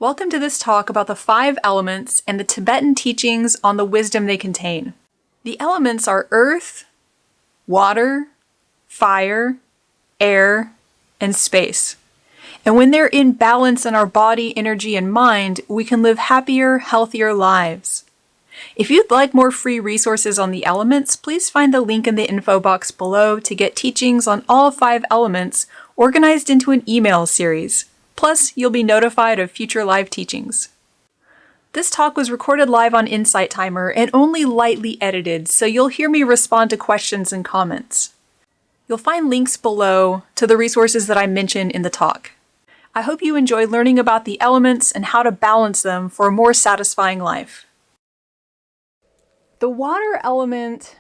Welcome to this talk about the 5 elements and the Tibetan teachings on the wisdom they contain. The elements are earth, water, fire, air, and space. And when they're in balance in our body, energy, and mind, we can live happier, healthier lives. If you'd like more free resources on the elements, please find the link in the info box below to get teachings on all 5 elements organized into an email series. Plus, you'll be notified of future live teachings. This talk was recorded live on Insight Timer and only lightly edited, so you'll hear me respond to questions and comments. You'll find links below to the resources that I mentioned in the talk. I hope you enjoy learning about the elements and how to balance them for a more satisfying life. The water element,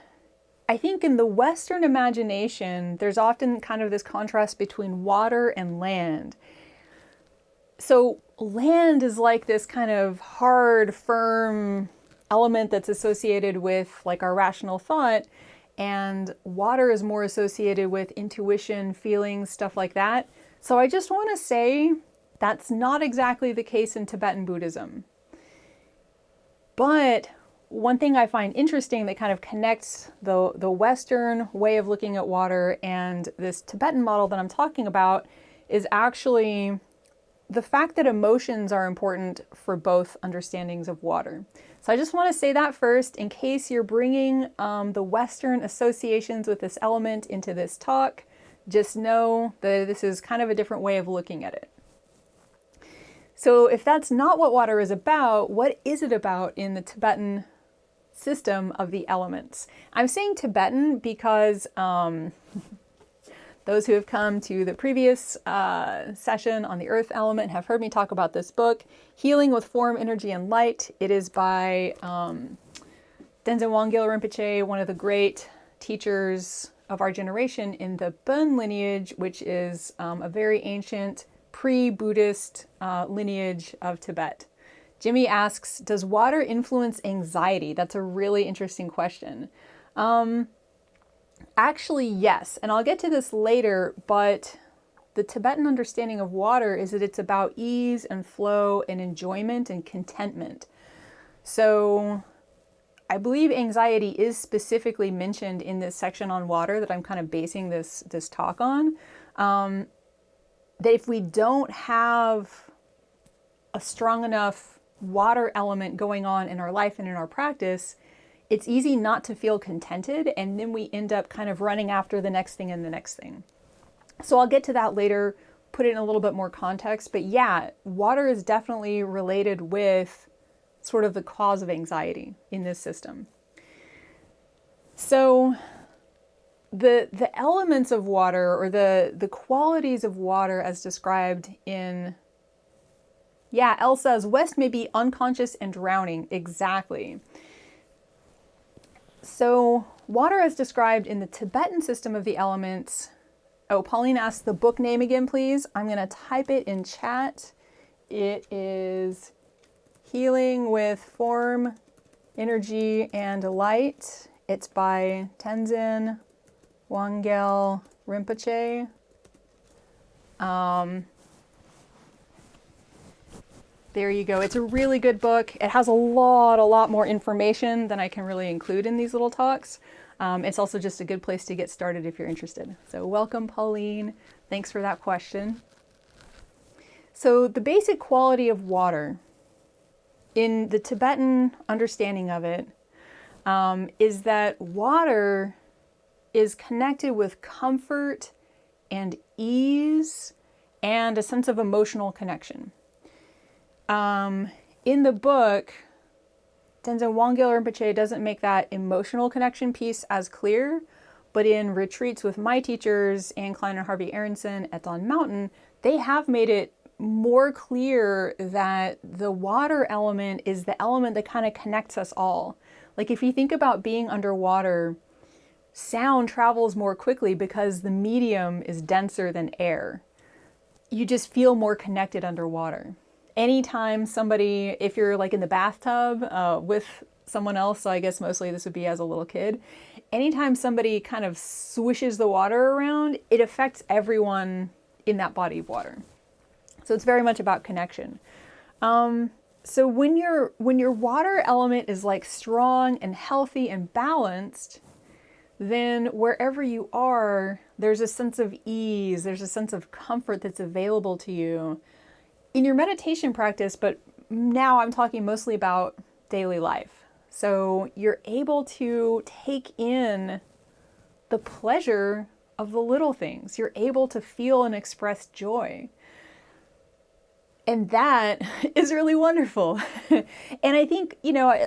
I think in the Western imagination, there's often kind of this contrast between water and land. So land is like this kind of hard, firm element that's associated with like our rational thought, and water is more associated with intuition, feelings, stuff like that. So I just want to say that's not exactly the case in Tibetan Buddhism. But one thing I find interesting that kind of connects the Western way of looking at water and this Tibetan model that I'm talking about is actually the fact that emotions are important for both understandings of water. So I just want to say that first in case you're bringing the Western associations with this element into this talk. Just know that this is kind of a different way of looking at it. So if that's not what water is about, what is it about in the Tibetan system of the elements? I'm saying Tibetan because those who have come to the previous session on the earth element have heard me talk about this book, Healing with Form, Energy, and Light. It is by Tenzin Wangyal Rinpoche, one of the great teachers of our generation in the Bön lineage, which is a very ancient pre-Buddhist lineage of Tibet. Jimmy asks, does water influence anxiety? That's a really interesting question. Actually, yes, and I'll get to this later, but the Tibetan understanding of water is that it's about ease and flow and enjoyment and contentment. So I believe anxiety is specifically mentioned in this section on water that I'm kind of basing this talk on. That if we don't have a strong enough water element going on in our life and in our practice, it's easy not to feel contented, and then we end up kind of running after the next thing and the next thing. So I'll get to that later, put it in a little bit more context, but yeah, water is definitely related with sort of the cause of anxiety in this system. So the elements of water, or the qualities of water as described in, yeah, Elle says, West may be unconscious and drowning. Exactly. So water as described in the Tibetan system of the elements. Oh, Pauline asked the book name again, please. I'm going to type it in chat. It is Healing with Form, Energy, and Light. It's by Tenzin Wangyal Rinpoche. There you go. It's a really good book. It has a lot more information than I can really include in these little talks. It's also just a good place to get started if you're interested. So welcome, Pauline. Thanks for that question. So the basic quality of water in the Tibetan understanding of it is that water is connected with comfort and ease and a sense of emotional connection. In the book, Tenzin Wangyal Rinpoche doesn't make that emotional connection piece as clear, but in retreats with my teachers, Anne Klein and Harvey Aronson at Dawn Mountain, they have made it more clear that the water element is the element that kind of connects us all. Like if you think about being underwater, sound travels more quickly because the medium is denser than air. You just feel more connected underwater. Anytime somebody, if you're like in the bathtub with someone else, so I guess mostly this would be as a little kid, anytime somebody kind of swishes the water around, it affects everyone in that body of water. So it's very much about connection. So when your water element is like strong and healthy and balanced, then wherever you are, there's a sense of ease, there's a sense of comfort that's available to you in your meditation practice, but now I'm talking mostly about daily life. So you're able to take in the pleasure of the little things. You're able to feel and express joy. And that is really wonderful. And I think,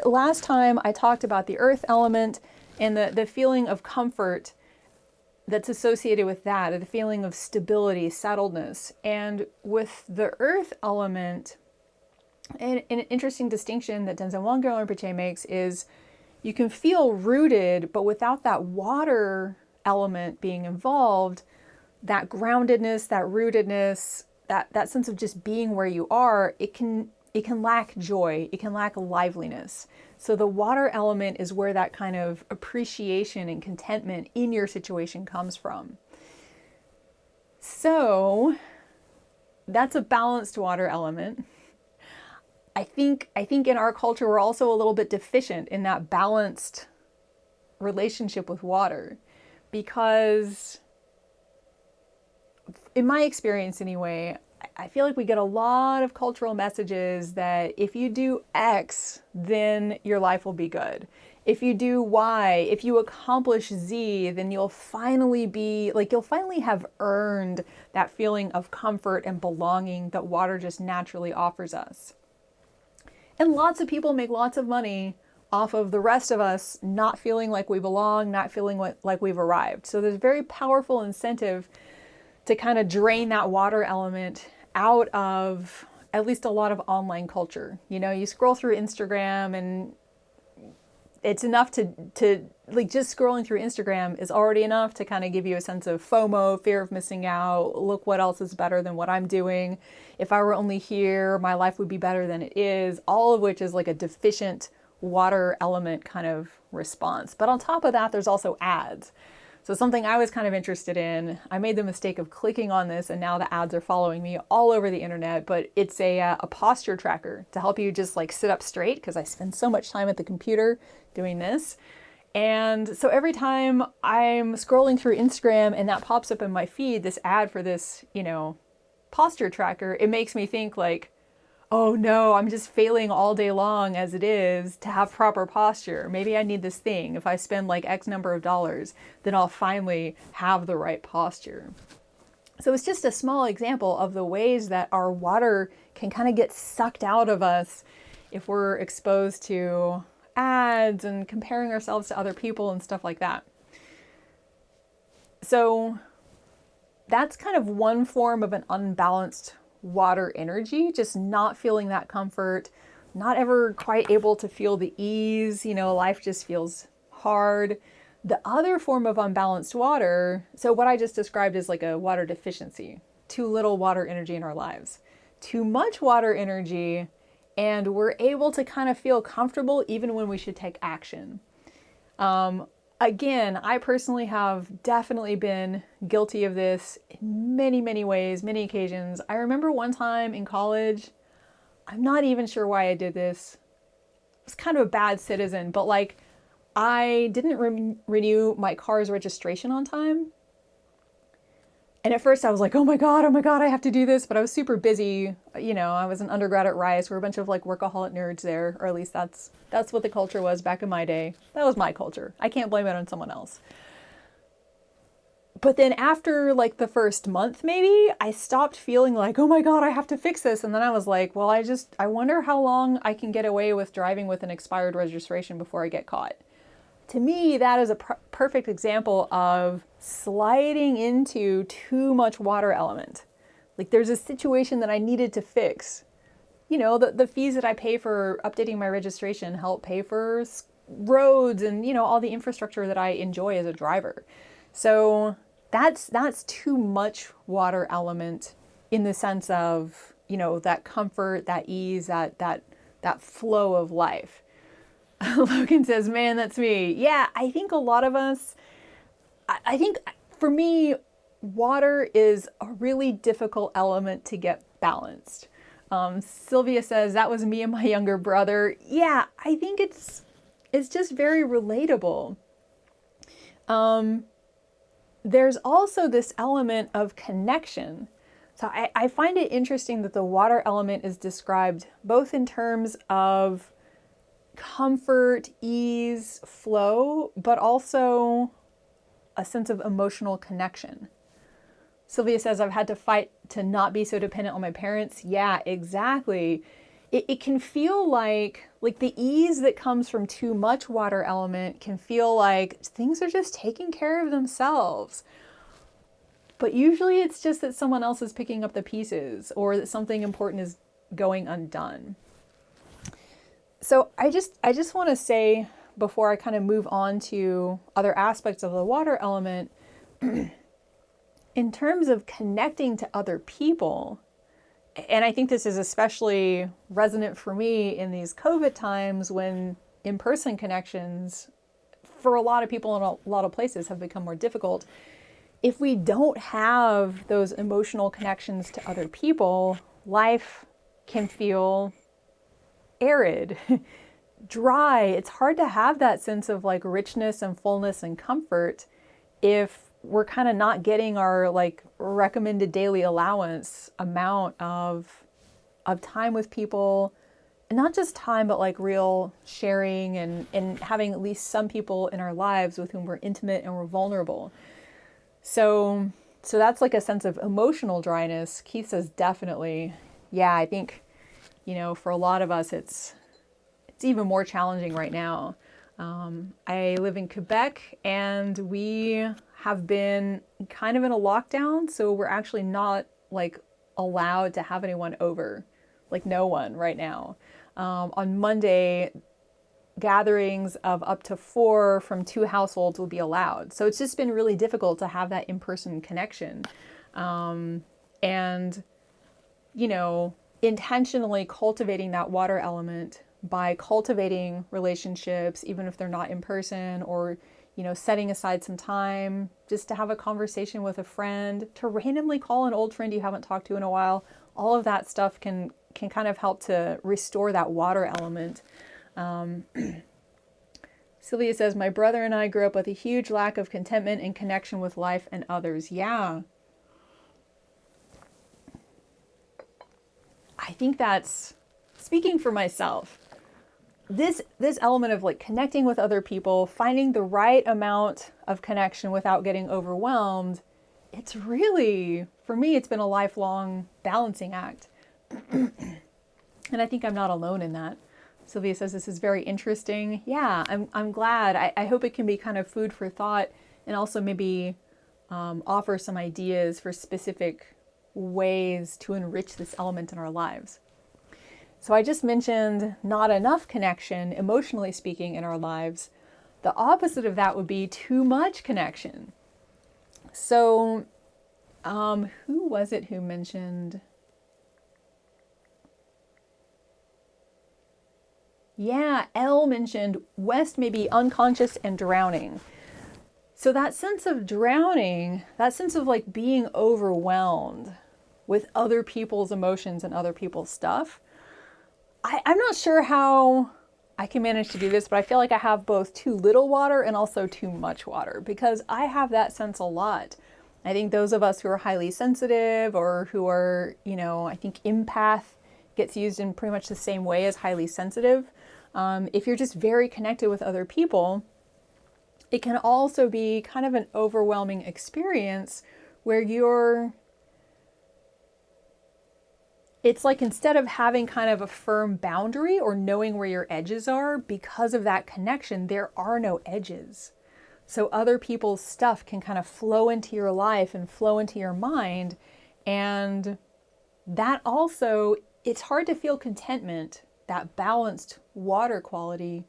last time I talked about the earth element and the feeling of comfort that's associated with that, the feeling of stability, settledness. And with the earth element, an interesting distinction that Tenzin Wangyal Rinpoche makes is you can feel rooted, but without that water element being involved, that groundedness, that rootedness, that sense of just being where you are, it can lack joy, it can lack liveliness. So the water element is where that kind of appreciation and contentment in your situation comes from. So that's a balanced water element. I think in our culture we're also a little bit deficient in that balanced relationship with water, because in my experience anyway, I feel like we get a lot of cultural messages that if you do X, then your life will be good. If you do Y, if you accomplish Z, then you'll finally have earned that feeling of comfort and belonging that water just naturally offers us. And lots of people make lots of money off of the rest of us not feeling like we belong, not feeling like we've arrived. So there's very powerful incentive to kind of drain that water element out of at least a lot of online culture. You scroll through Instagram and it's enough to like, just scrolling through Instagram is already enough to kind of give you a sense of FOMO, fear of missing out. Look what else is better than what I'm doing. If I were only here, my life would be better than it is. All of which is like a deficient water element kind of response. But on top of that, there's also ads. So something I was kind of interested in, I made the mistake of clicking on this and now the ads are following me all over the internet, but it's a posture tracker to help you just like sit up straight, because I spend so much time at the computer doing this. And so every time I'm scrolling through Instagram and that pops up in my feed, this ad for this, posture tracker, it makes me think like, oh no, I'm just failing all day long as it is to have proper posture. Maybe I need this thing. If I spend like X number of dollars, then I'll finally have the right posture. So it's just a small example of the ways that our water can kind of get sucked out of us if we're exposed to ads and comparing ourselves to other people and stuff like that. So that's kind of one form of an unbalanced water energy, just not feeling that comfort, not ever quite able to feel the ease, life just feels hard. The other form of unbalanced water, so what I just described is like a water deficiency, too little water energy in our lives, too much water energy, and we're able to kind of feel comfortable even when we should take action. Again, I personally have definitely been guilty of this in many, many ways, many occasions. I remember one time in college, I'm not even sure why I did this. I was kind of a bad citizen, but like I didn't renew my car's registration on time. And at first I was like, oh my God, I have to do this. But I was super busy. I was an undergrad at Rice. We're a bunch of like workaholic nerds there, or at least that's what the culture was back in my day. That was my culture. I can't blame it on someone else. But then after like the first month, maybe I stopped feeling like, oh my God, I have to fix this. And then I was like, well, I wonder how long I can get away with driving with an expired registration before I get caught. To me, that is a perfect example of sliding into too much water element. Like there's a situation that I needed to fix. The fees that I pay for updating my registration help pay for roads and, all the infrastructure that I enjoy as a driver. So that's too much water element in the sense of, that comfort, that ease, that flow of life. Logan says, man, that's me. Yeah, I think a lot of us, I think for me, water is a really difficult element to get balanced. Sylvia says, that was me and my younger brother. Yeah, I think it's just very relatable. There's also this element of connection. So I find it interesting that the water element is described both in terms of comfort, ease, flow, but also a sense of emotional connection. Sylvia says, I've had to fight to not be so dependent on my parents. Yeah, exactly. It can feel like the ease that comes from too much water element can feel like things are just taking care of themselves. But usually it's just that someone else is picking up the pieces or that something important is going undone. So I just want to say, before I kind of move on to other aspects of the water element, in terms of connecting to other people, and I think this is especially resonant for me in these COVID times when in-person connections for a lot of people in a lot of places have become more difficult. If we don't have those emotional connections to other people, life can feel arid, dry. It's hard to have that sense of like richness and fullness and comfort if we're kind of not getting our like recommended daily allowance amount of time with people. And not just time, but like real sharing and having at least some people in our lives with whom we're intimate and we're vulnerable. So that's like a sense of emotional dryness. Keith says definitely. Yeah, I think, for a lot of us, it's even more challenging right now. I live in Quebec and we have been kind of in a lockdown. So we're actually not like allowed to have anyone over, like no one right now. On Monday, gatherings of up to 4 from 2 households will be allowed. So it's just been really difficult to have that in-person connection. And, intentionally cultivating that water element by cultivating relationships, even if they're not in person, or, setting aside some time just to have a conversation with a friend, to randomly call an old friend you haven't talked to in a while. All of that stuff can kind of help to restore that water element. Sylvia says, my brother and I grew up with a huge lack of contentment and connection with life and others. Yeah. I think that's, speaking for myself, this element of like connecting with other people, finding the right amount of connection without getting overwhelmed, it's really, for me, it's been a lifelong balancing act. And I think I'm not alone in that. Sylvia says this is very interesting. Yeah, I'm glad. I hope it can be kind of food for thought and also maybe offer some ideas for specific ways to enrich this element in our lives. So I just mentioned not enough connection, emotionally speaking, in our lives. The opposite of that would be too much connection. So who was it who mentioned... Yeah, Elle mentioned West may be unconscious and drowning. So that sense of drowning, that sense of like being overwhelmed with other people's emotions and other people's stuff, I'm not sure how I can manage to do this, but I feel like I have both too little water and also too much water, because I have that sense a lot. I think those of us who are highly sensitive or who are, I think empath gets used in pretty much the same way as highly sensitive. If you're just very connected with other people, it can also be kind of an overwhelming experience where it's like instead of having kind of a firm boundary or knowing where your edges are, because of that connection, there are no edges. So other people's stuff can kind of flow into your life and flow into your mind. And that also, it's hard to feel contentment, that balanced water quality,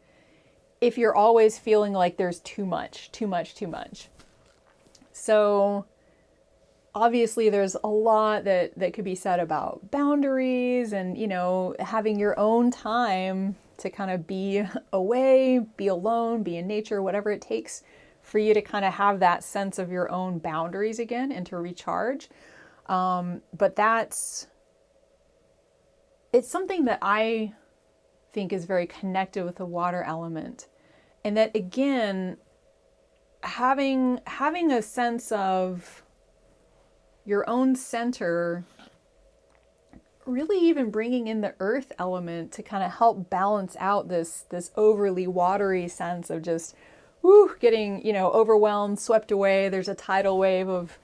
if you're always feeling like there's too much. So obviously there's a lot that could be said about boundaries and, having your own time to kind of be away, be alone, be in nature, whatever it takes for you to kind of have that sense of your own boundaries again and to recharge. But that's it's something that I think is very connected with the water element. And that again, having a sense of your own center, really even bringing in the earth element to kind of help balance out this overly watery sense of just getting, overwhelmed, swept away. There's a tidal wave of,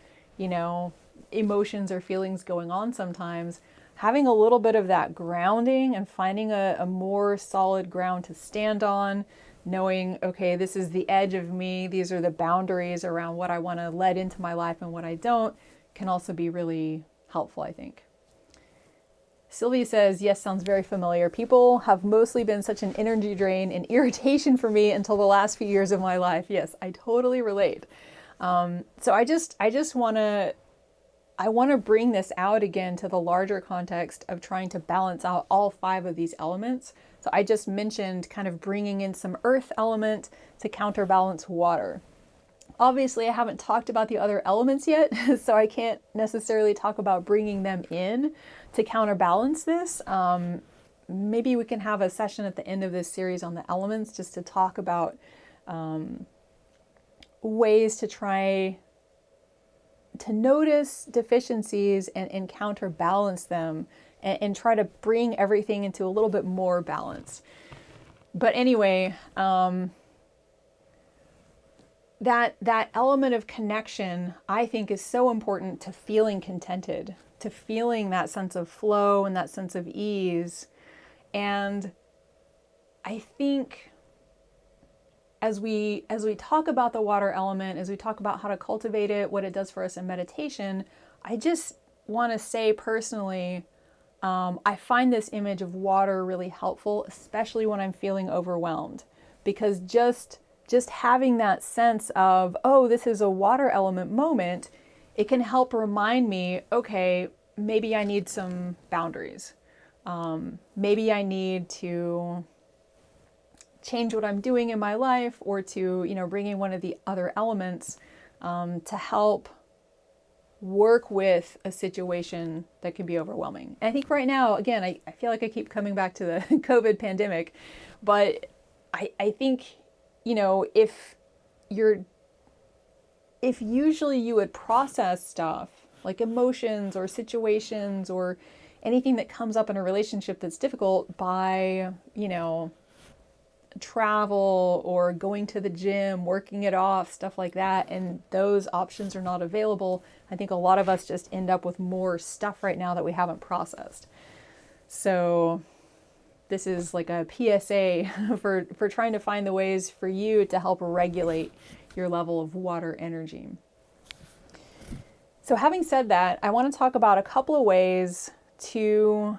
emotions or feelings going on sometimes. Having a little bit of that grounding and finding a more solid ground to stand on, knowing, okay, this is the edge of me, these are the boundaries around what I want to let into my life and what I don't, can also be really helpful, I think. Sylvie says, yes, sounds very familiar. People have mostly been such an energy drain and irritation for me until the last few years of my life. Yes, I totally relate. So I just want to bring this out again to the larger context of trying to balance out all 5 of these elements. So I just mentioned kind of bringing in some earth element to counterbalance water. Obviously, I haven't talked about the other elements yet, so I can't necessarily talk about bringing them in to counterbalance this. Maybe we can have a session at the end of this series on the elements just to talk about ways to try to notice deficiencies and counterbalance them and try to bring everything into a little bit more balance. But anyway, that element of connection, I think, is so important to feeling contented, to feeling that sense of flow and that sense of ease. And I think as we talk about the water element, as we talk about how to cultivate it, what it does for us in meditation, I just want to say personally, I find this image of water really helpful, especially when I'm feeling overwhelmed, because just having that sense of, oh, this is a water element moment, it can help remind me, okay, maybe I need some boundaries. Maybe I need to change what I'm doing in my life, or to, bring in one of the other elements to help work with a situation that can be overwhelming. And I think right now, again, I feel like I keep coming back to the COVID pandemic, but I think, if usually you would process stuff like emotions or situations or anything that comes up in a relationship that's difficult by, travel or going to the gym, working it off, stuff like that, and those options are not available, I think a lot of us just end up with more stuff right now that we haven't processed. So this is like a PSA for trying to find the ways for you to help regulate your level of water energy. So having said that, I want to talk about a couple of ways to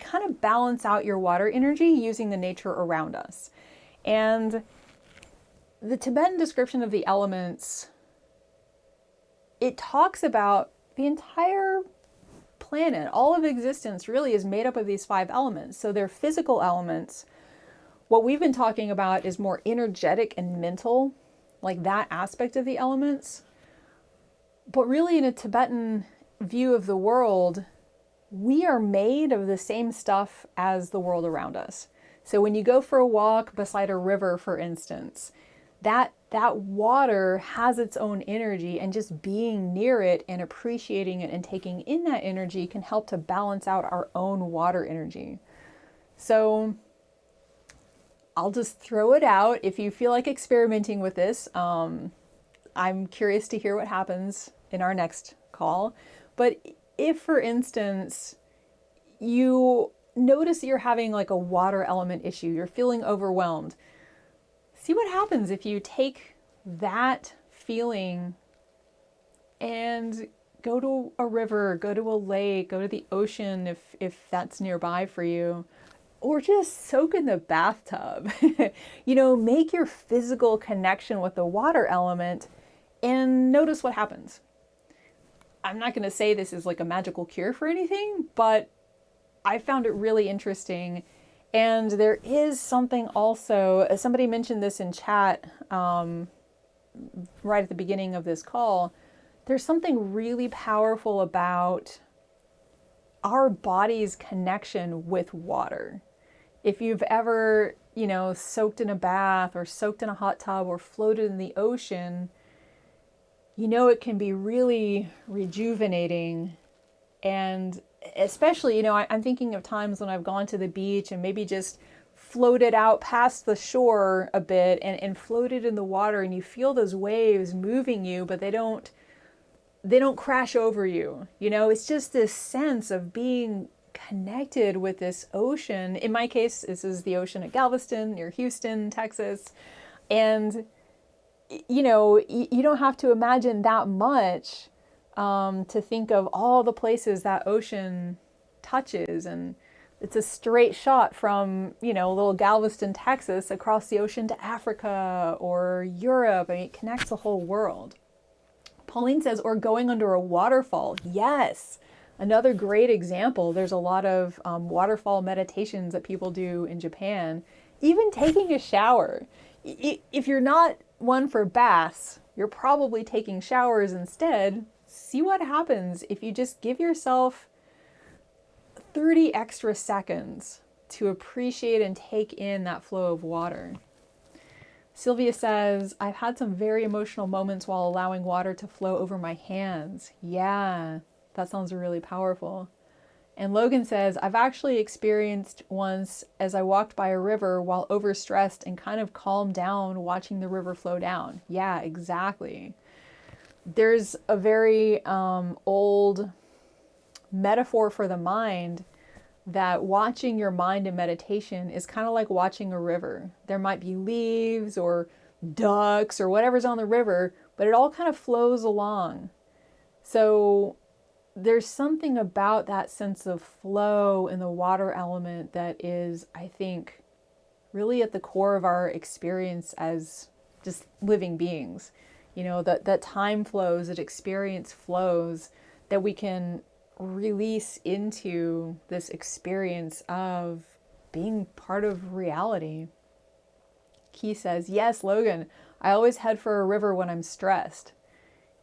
kind of balance out your water energy using the nature around us. And the Tibetan description of the elements, it talks about the entire planet. All of existence really is made up of these 5 elements. So they're physical elements. What we've been talking about is more energetic and mental, like that aspect of the elements. But really, in a Tibetan view of the world, we are made of the same stuff as the world around us. So when you go for a walk beside a river, for instance, that water has its own energy, and just being near it and appreciating it and taking in that energy can help to balance out our own water energy. So I'll just throw it out. If you feel like experimenting with this, I'm curious to hear what happens in our next call. But if, for instance, you notice that you're having like a water element issue, you're feeling overwhelmed, see what happens if you take that feeling and go to a river, go to a lake, go to the ocean if that's nearby for you, or just soak in the bathtub. Make your physical connection with the water element and notice what happens. I'm not going to say this is like a magical cure for anything, but I found it really interesting. And there is something also, somebody mentioned this in chat right at the beginning of this call, there's something really powerful about our body's connection with water. If you've ever, soaked in a bath or soaked in a hot tub or floated in the ocean, it can be really rejuvenating. And especially, I'm thinking of times when I've gone to the beach and maybe just floated out past the shore a bit and floated in the water, and you feel those waves moving you, but they don't crash over you. It's just this sense of being connected with this ocean. In my case, this is the ocean at Galveston near Houston, Texas. And, you don't have to imagine that much to think of all the places that ocean touches. And it's a straight shot from, little Galveston, Texas, across the ocean to Africa or Europe. I mean, it connects the whole world. Pauline says, or going under a waterfall. Yes, another great example. There's a lot of waterfall meditations that people do in Japan. Even taking a shower. If you're not one for baths, you're probably taking showers instead. See what happens if you just give yourself 30 extra seconds to appreciate and take in that flow of water. Sylvia says, I've had some very emotional moments while allowing water to flow over my hands. Yeah, that sounds really powerful. And Logan says, I've actually experienced once as I walked by a river while overstressed and kind of calmed down watching the river flow down. Yeah, exactly. There's a very old metaphor for the mind that watching your mind in meditation is kind of like watching a river. There might be leaves or ducks or whatever's on the river, but it all kind of flows along. So there's something about that sense of flow in the water element that is, I think, really at the core of our experience as just living beings. That time flows, that experience flows, that we can release into this experience of being part of reality. Key says, yes, Logan, I always head for a river when I'm stressed.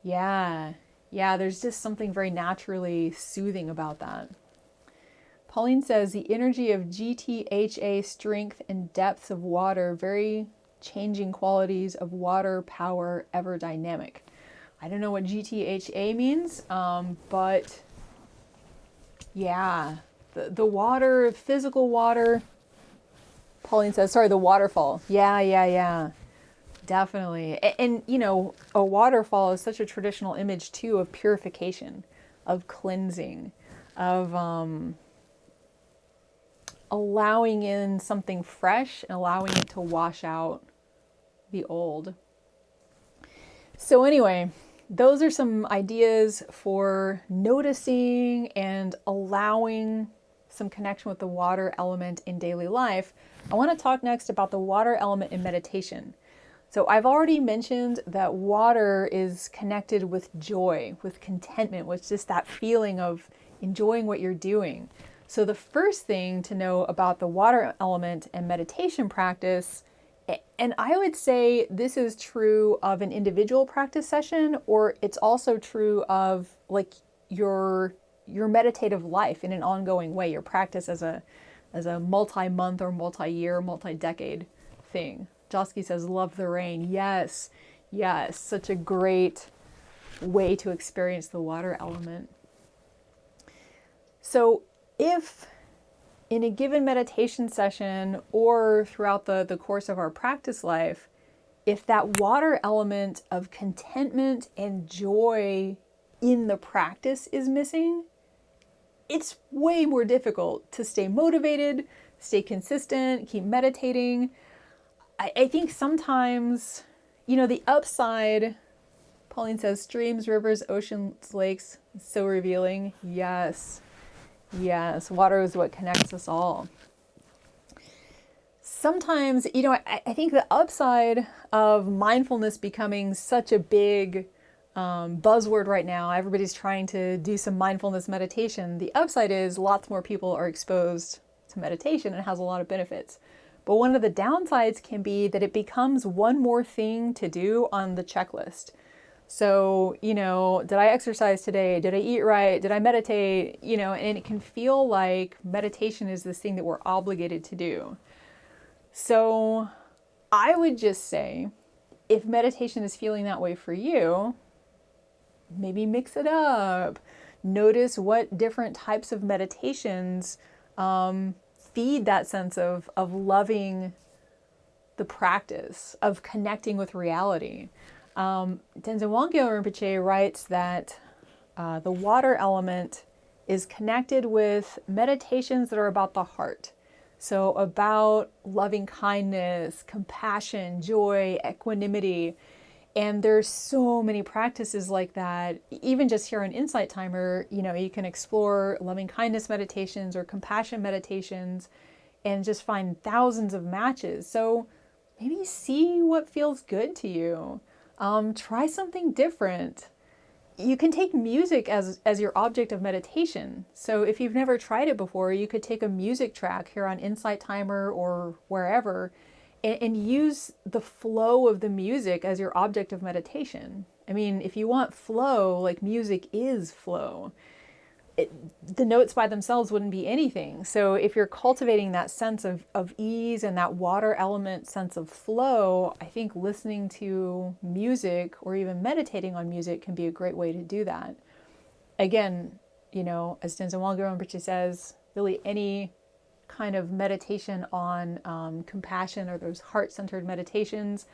Yeah, there's just something very naturally soothing about that. Pauline says, the energy of GTHA, strength and depths of water, very changing qualities of water, power, ever dynamic. I don't know what GTHA means, but yeah, the water, physical water. Pauline says, sorry, the waterfall. Yeah. Definitely. And a waterfall is such a traditional image too of purification, of cleansing, of allowing in something fresh and allowing it to wash out the old. So anyway, those are some ideas for noticing and allowing some connection with the water element in daily life. I want to talk next about the water element in meditation. So I've already mentioned that water is connected with joy, with contentment, with just that feeling of enjoying what you're doing. So the first thing to know about the water element and meditation practice, and I would say this is true of an individual practice session, or it's also true of like your meditative life in an ongoing way, your practice as a multi-month or multi-year, multi-decade thing. Josky says, love the rain. Yes, such a great way to experience the water element. So if in a given meditation session or throughout the course of our practice life, if that water element of contentment and joy in the practice is missing, it's way more difficult to stay motivated, stay consistent, keep meditating. I think sometimes, the upside, Pauline says, streams, rivers, oceans, lakes, so revealing. Yes, water is what connects us all. Sometimes, I think the upside of mindfulness becoming such a big buzzword right now, everybody's trying to do some mindfulness meditation. The upside is lots more people are exposed to meditation and it has a lot of benefits. But one of the downsides can be that it becomes one more thing to do on the checklist. So, did I exercise today? Did I eat right? Did I meditate? And it can feel like meditation is this thing that we're obligated to do. So I would just say, if meditation is feeling that way for you, maybe mix it up. Notice what different types of meditations feed that sense of loving the practice, of connecting with reality. Tenzin Wangyal Rinpoche writes that the water element is connected with meditations that are about the heart. So about loving kindness, compassion, joy, equanimity. And there's so many practices like that. Even just here on Insight Timer, you can explore loving kindness meditations or compassion meditations and just find thousands of matches. So maybe see what feels good to you. Try something different. You can take music as your object of meditation. So if you've never tried it before, you could take a music track here on Insight Timer or wherever and use the flow of the music as your object of meditation. I mean, if you want flow, like music is flow. The notes by themselves wouldn't be anything. So if you're cultivating that sense of ease and that water element sense of flow, I think listening to music or even meditating on music can be a great way to do that. Again, as Tenzin Wangyal Rinpoche says, really any kind of meditation on compassion or those heart-centered meditations.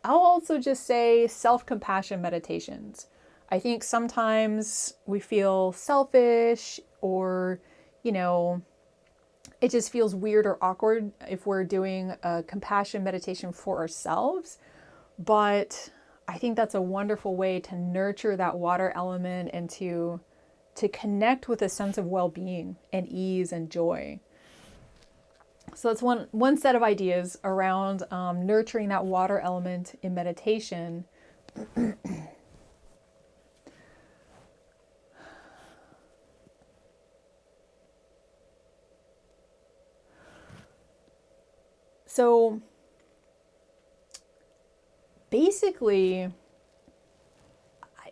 I'll also just say self-compassion meditations. I think sometimes we feel selfish or, it just feels weird or awkward if we're doing a compassion meditation for ourselves. But I think that's a wonderful way to nurture that water element and to connect with a sense of well-being and ease and joy. So that's one set of ideas around nurturing that water element in meditation. So basically,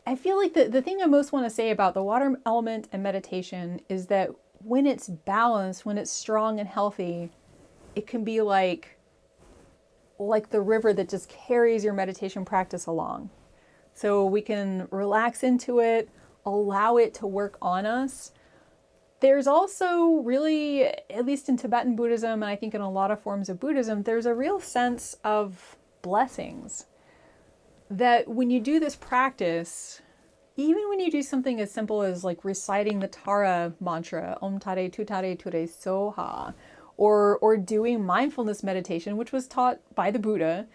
I feel like the thing I most want to say about the water element and meditation is that when it's balanced, when it's strong and healthy, it can be like the river that just carries your meditation practice along. So we can relax into it, allow it to work on us. There's also really, at least in Tibetan Buddhism, and I think in a lot of forms of Buddhism, there's a real sense of blessings. That when you do this practice, even when you do something as simple as like reciting the Tara mantra, Om Tare Tu Tare Ture Soha, or doing mindfulness meditation, which was taught by the Buddha,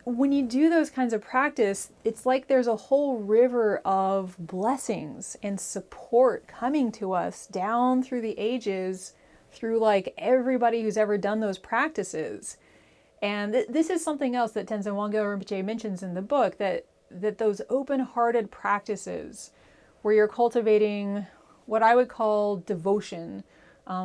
when you do those kinds of practice, it's like there's a whole river of blessings and support coming to us down through the ages, through like everybody who's ever done those practices. And this is something else that Tenzin Wangyal Rinpoche mentions in the book, that those open-hearted practices where you're cultivating what I would call devotion.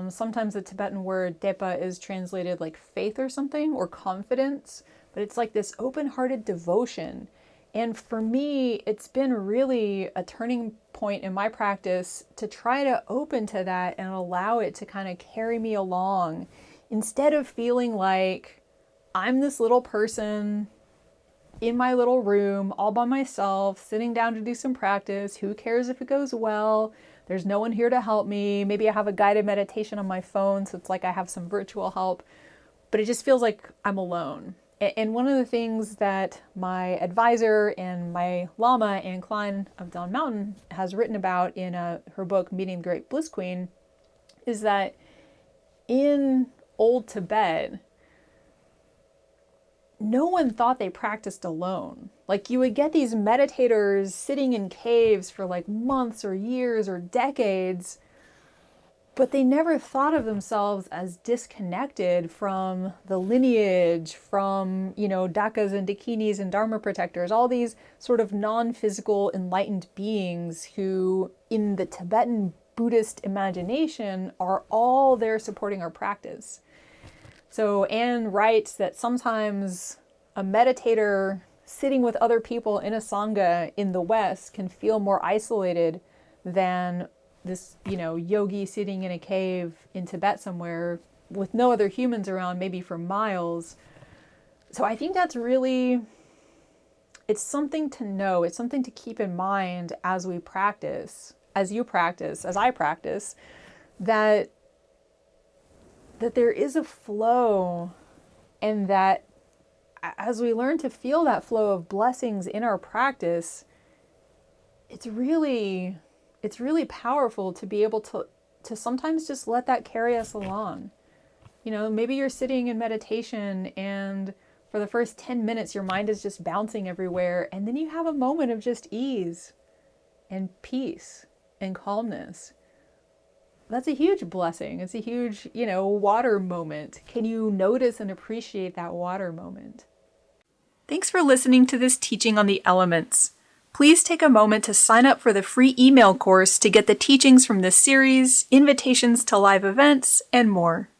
Sometimes the Tibetan word depa is translated like faith or something, or confidence, but it's like this open-hearted devotion. And for me, it's been really a turning point in my practice to try to open to that and allow it to kind of carry me along, instead of feeling like I'm this little person in my little room all by myself, sitting down to do some practice. Who cares if it goes well? There's no one here to help me. Maybe I have a guided meditation on my phone, so it's like I have some virtual help, but it just feels like I'm alone. And one of the things that my advisor and my Lama, Anne Klein of Dawn Mountain, has written about in her book, Meeting the Great Bliss Queen, is that in old Tibet, no one thought they practiced alone. Like, you would get these meditators sitting in caves for like months or years or decades, but they never thought of themselves as disconnected from the lineage, from, Dakas and Dakinis and Dharma protectors, all these sort of non-physical enlightened beings who, in the Tibetan Buddhist imagination, are all there supporting our practice. So Anne writes that sometimes a meditator sitting with other people in a sangha in the West can feel more isolated than this, yogi sitting in a cave in Tibet somewhere with no other humans around, maybe for miles. So I think that's really, it's something to know. It's something to keep in mind as we practice, as you practice, as I practice, that there is a flow, and that as we learn to feel that flow of blessings in our practice, it's really powerful to be able to sometimes just let that carry us along. Maybe you're sitting in meditation and for the first 10 minutes your mind is just bouncing everywhere, and then you have a moment of just ease and peace and calmness. That's a huge blessing. It's a huge, water moment. Can you notice and appreciate that water moment? Thanks for listening to this teaching on the elements. Please take a moment to sign up for the free email course to get the teachings from this series, invitations to live events, and more.